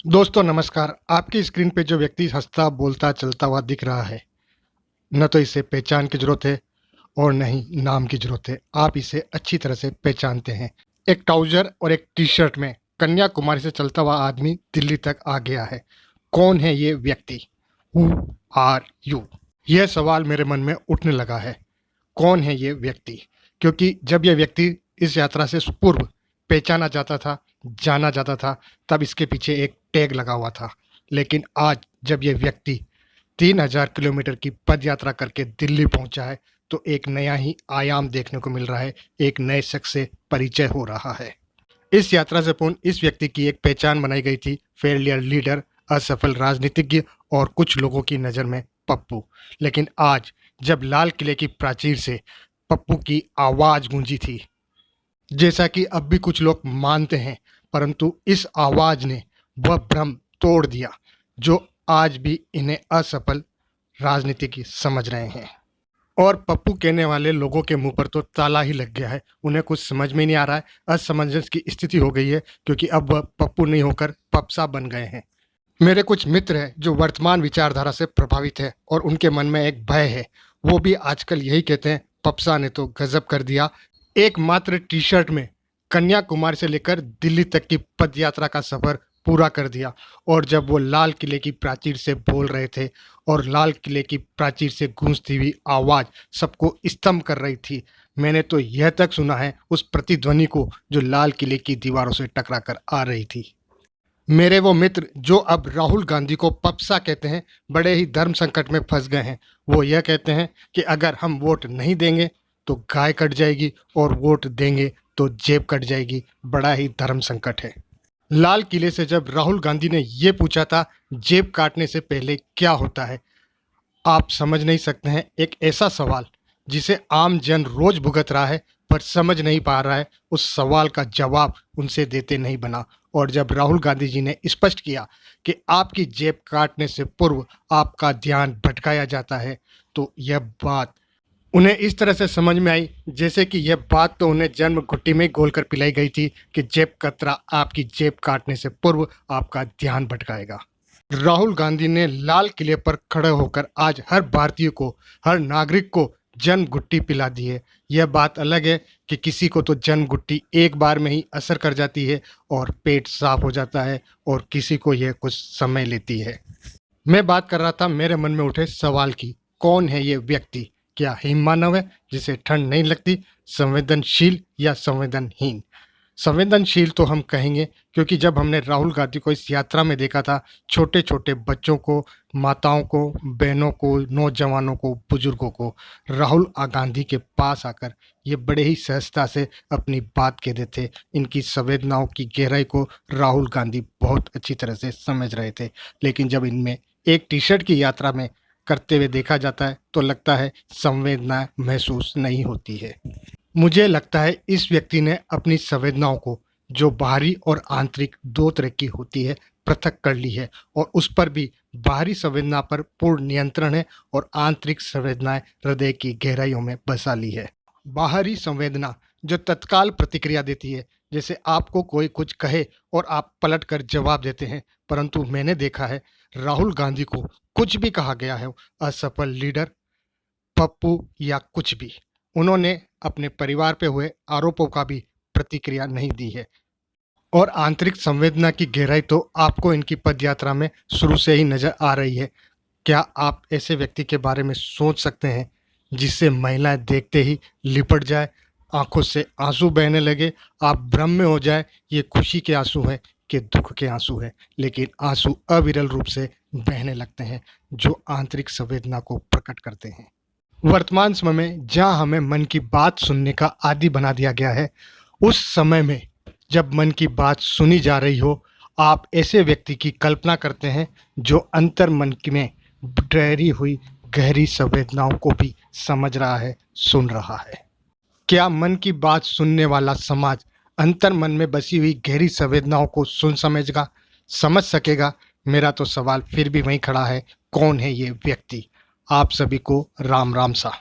दोस्तों नमस्कार। आपकी स्क्रीन पे जो व्यक्ति हंसता बोलता चलता हुआ दिख रहा है, न तो इसे पहचान की जरूरत है और न ही नाम की जरूरत है। आप इसे अच्छी तरह से पहचानते हैं। एक ट्राउजर और एक टी शर्ट में कन्याकुमारी से चलता हुआ आदमी दिल्ली तक आ गया है। कौन है ये व्यक्ति? Who are you? यह सवाल मेरे मन में उठने लगा है। कौन है ये व्यक्ति? क्योंकि जब यह व्यक्ति इस यात्रा से पूर्व पहचाना जाता था, जाना जाता था, तब इसके पीछे एक टैग लगा हुआ था। लेकिन आज जब यह व्यक्ति 3000 किलोमीटर की पद यात्रा करके दिल्ली पहुंचा है, तो एक नया ही आयाम देखने को मिल रहा है। एक नए शख्स से परिचय हो रहा है। इस यात्रा से पूर्ण इस व्यक्ति की एक पहचान बनाई गई थी, फेलियर लीडर, असफल राजनीतिज्ञ और कुछ लोगों की नज़र में पप्पू। लेकिन आज जब लाल किले की प्राचीर से पप्पू की आवाज़ गूंजी थी, जैसा कि अब भी कुछ लोग मानते हैं, परंतु इस आवाज़ ने वह भ्रम तोड़ दिया जो आज भी इन्हें असफल राजनीतिज्ञ समझ रहे हैं। और पप्पू कहने वाले लोगों के मुंह पर तो ताला ही लग गया है। उन्हें कुछ समझ में नहीं आ रहा है। असमंजस की स्थिति हो गई है, क्योंकि अब वह पप्पू नहीं होकर पपसा बन गए हैं। मेरे कुछ मित्र हैं जो वर्तमान विचारधारा से प्रभावित है और उनके मन में एक भय है। वो भी आजकल यही कहते हैं, पपसा ने तो गजब कर दिया। एकमात्र टी शर्ट में कन्याकुमारी से लेकर दिल्ली तक की पद यात्रा का सफर पूरा कर दिया। और जब वो लाल किले की प्राचीर से बोल रहे थे और लाल किले की प्राचीर से गूंजती हुई आवाज़ सबको स्तंभ कर रही थी, मैंने तो यह तक सुना है उस प्रतिध्वनि को जो लाल किले की दीवारों से टकरा कर आ रही थी। मेरे वो मित्र जो अब राहुल गांधी को पपसा कहते हैं, बड़े ही धर्म संकट में फंस गए हैं। वो यह कहते हैं कि अगर हम वोट नहीं देंगे तो गाय कट जाएगी और वोट देंगे तो जेब कट जाएगी। बड़ा ही धर्म संकट है। लाल किले से जब राहुल गांधी ने ये पूछा था, जेब काटने से पहले क्या होता है, आप समझ नहीं सकते हैं। एक ऐसा सवाल जिसे आम जन रोज भुगत रहा है पर समझ नहीं पा रहा है, उस सवाल का जवाब उनसे देते नहीं बना। और जब राहुल गांधी जी ने स्पष्ट किया कि आपकी जेब काटने से पूर्व आपका ध्यान भटकाया जाता है, तो यह बात उन्हें इस तरह से समझ में आई जैसे कि यह बात तो उन्हें जन्म घुट्टी में घोल कर पिलाई गई थी कि जेब कतरा आपकी जेब काटने से पूर्व आपका ध्यान भटकाएगा। राहुल गांधी ने लाल किले पर खड़े होकर आज हर भारतीय को, हर नागरिक को जन्म घुट्टी पिला दी है। यह बात अलग है कि किसी को तो जन्म घुट्टी एक बार में ही असर कर जाती है और पेट साफ हो जाता है, और किसी को यह कुछ समय लेती है। मैं बात कर रहा था मेरे मन में उठे सवाल की, कौन है ये व्यक्ति? क्या हिम मानव है जिसे ठंड नहीं लगती? संवेदनशील या संवेदनहीन? संवेदनशील तो हम कहेंगे, क्योंकि जब हमने राहुल गांधी को इस यात्रा में देखा था, छोटे छोटे बच्चों को, माताओं को, बहनों को, नौजवानों को, बुजुर्गों को राहुल गांधी के पास आकर ये बड़े ही सहजता से अपनी बात कहते थे। इनकी संवेदनाओं की गहराई को राहुल गांधी बहुत अच्छी तरह से समझ रहे थे। लेकिन जब इनमें एक टी शर्ट की यात्रा में करते हुए देखा जाता है तो लगता है संवेदना महसूस नहीं होती है। मुझे लगता है इस व्यक्ति ने अपनी संवेदनाओं को, जो बाहरी और आंतरिक दो तरह की होती है, पृथक कर ली है। और उस पर भी बाहरी संवेदना पर पूर्ण नियंत्रण है और आंतरिक संवेदनाएं हृदय की गहराइयों में बसा ली है। बाहरी संवेदना जो तत्काल प्रतिक्रिया देती है, जैसे आपको कोई कुछ कहे और आप पलट कर जवाब देते हैं। परंतु मैंने देखा है राहुल गांधी को कुछ भी कहा गया है, असफल लीडर, पप्पू या कुछ भी, उन्होंने अपने परिवार पे हुए आरोपों का भी प्रतिक्रिया नहीं दी है। और आंतरिक संवेदना की गहराई तो आपको इनकी पदयात्रा में शुरू से ही नजर आ रही है। क्या आप ऐसे व्यक्ति के बारे में सोच सकते हैं जिससे महिलाएं देखते ही लिपट जाए, आंखों से आंसू बहने लगे, आप भ्रम में हो जाए ये खुशी के आंसू हैं कि दुख के आंसू हैं, लेकिन आंसू अविरल रूप से बहने लगते हैं जो आंतरिक संवेदना को प्रकट करते हैं। वर्तमान समय में जहां हमें मन की बात सुनने का आदी बना दिया गया है, उस समय में जब मन की बात सुनी जा रही हो, आप ऐसे व्यक्ति की कल्पना करते हैं जो अंतर मन में ठहरी हुई गहरी संवेदनाओं को भी समझ रहा है, सुन रहा है। क्या मन की बात सुनने वाला समाज अंतर मन में बसी हुई गहरी संवेदनाओं को सुन समझेगा, समझ सकेगा? मेरा तो सवाल फिर भी वहीं खड़ा है, कौन है ये व्यक्ति? आप सभी को राम राम सा।